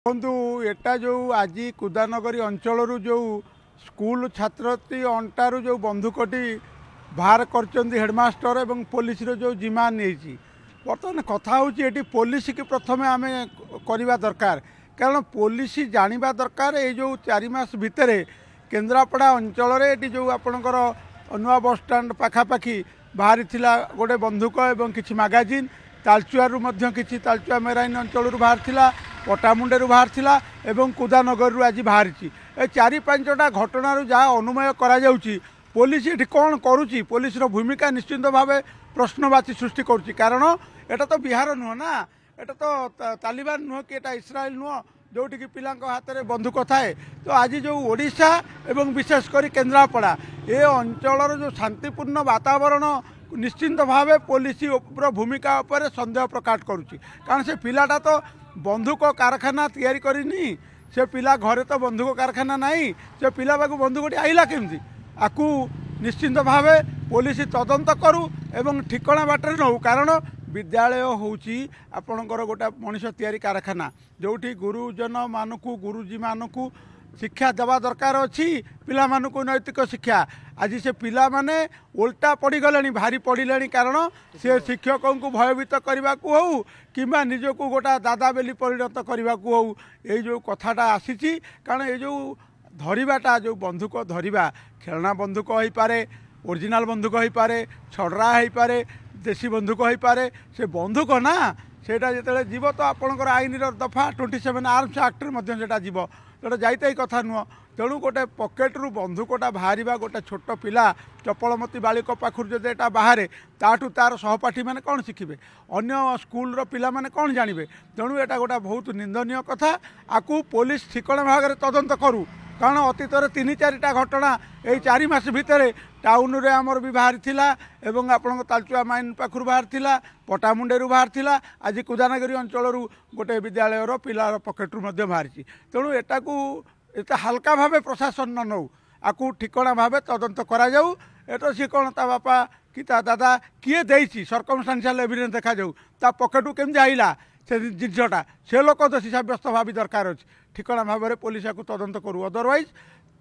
बंधु एटा जो आज कुदानगरी अंचल जो स्कूल छात्रती अंटारू जो बंधुकटी बाहर कर हेडमास्टर एवं पुलिस जो जिम्मा नहीं बर्तमान कथा होती पुलिस की प्रथम आम करवा दरकार कारण पुलिस जाना दरकार ये जो 4 मास भितर केन्द्रापड़ा अंचल जो आपणकर नुआ बस स्टाण्ड पाखापाखि बाहरी गोटे बंधुक एवं किसी मैगाजिन तालचुआरू किसी तालचुआ मेराइन अंचल बाहर पटामुंडेरू बाहर एवं कुदानगर आज बाहरी 4-5टा घटना जहाँ अनुमय करा पुलिस ये कौन करुच्ची पुलिस भूमिका निश्चिंत भाव प्रश्नवाची सृष्टि करुच्ची कारण एटा तो बिहार नुह ना एटा तो तालिबान नुह कि एटा इस्राएल नुह जोटि कि पिला हाथ में बंधुक थाए तो आज जो ओडिशा एवं विशेषकर केन्द्रापड़ा ये अंचल जो शांतिपूर्ण वातावरण निश्चिंत भाव पुलिस भूमिका उपर सन्देह प्रकट करुच्ची कारण से पिलाटा तो बंधुक कारखाना तैयारी करनी से पिला घरे तो बंधुक कारखाना नहीं से पिला बाकू बंधुकटी आइला केमती आकू निश्चिंत भाव पुलिस तदंत करू एवं ठिकणा बाटर नौ कारण विद्यालय होची आपणकर गोटे मनीष तैयारी कारखाना जोठी गुरुजन मानकू गुरुजी मानकू शिक्षा देवा दरकार अच्छी पिला मानकू नैतिक शिक्षा आज से पिला माने उल्टा पड़गले भारी पड़े कारण से शिक्षकों को भयभीत करने को हो कि निजक गोटा दादा बेली परिणत करने को हो ये जो कथाटा आसी कारण ये जो धरवाटा जो बंधुक धरवा खेलना बंधुक हो पारे ओरिजिनाल बंधुक हो पारे छड़रा हो पारे देशी बंधुक हो पारे से बंधुक ना सेटा जिते जीव तो आपणकर आईन दफा 27 आर्म्स एक्ट जीव जोटा जाइए कथा नुह तेणु गोटे पकेट्रु बंधुकटा बाहर गोटे छोट पिला चपलमती बालिक पाखर जो एटा बाहर ताठू तार सहपाठी मैंने कौन शिखे अन्य स्कूल पिला माने कौन जानवे तेणु एटा गोटे बहुत निंदनीय कथा आकू पुलिस ठिकणा भाग में तदंत करू कारण अतीत 3-4टा घटना यही 4 मास भितर टाउन रे आमर भी बाहरी एवं आपण तालचुआ माइन पाखर बाहर पटामुंडेरू बाहर आज कुदानगरी अंचल गोटे विद्यालय पिलार पकेट्रु बाहरी तेणु एटा एत हाल्का भाव प्रशासन न नौ आकू ठिकणा भाव तदंत कराऊ एटा सी कौन ता बापा कि ता दादा किए देसी सर्कमस्टांशियल एविडेंस देखा जाऊ ता पकेटू केमती आइला से जिनसटा से लोक दोषी सब्यस्त भावी दरकार अच्छे ठिकणा भाव में पुलिस को तदंत करू अदरवाइज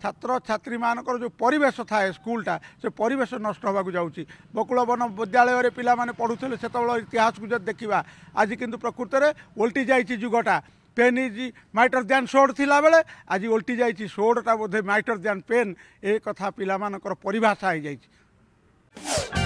छात्र छात्री मानकर जो परिवेश थाए स्कूलटा से परिवेश नष्ट होगा जाऊँगी बकुल वन विद्यालय पिला माने पढ़ुले से इतिहास को जब देखा आज किंतु प्रकृत में ओल्टी जाइए जुगटा पेन इज माइटर दैन सोड थिला बेले आज ओल्टी जाइए सोडटा बोधे माइटर दैन पेन ए कथा पिला मानकर परिभाषा हो जाइए।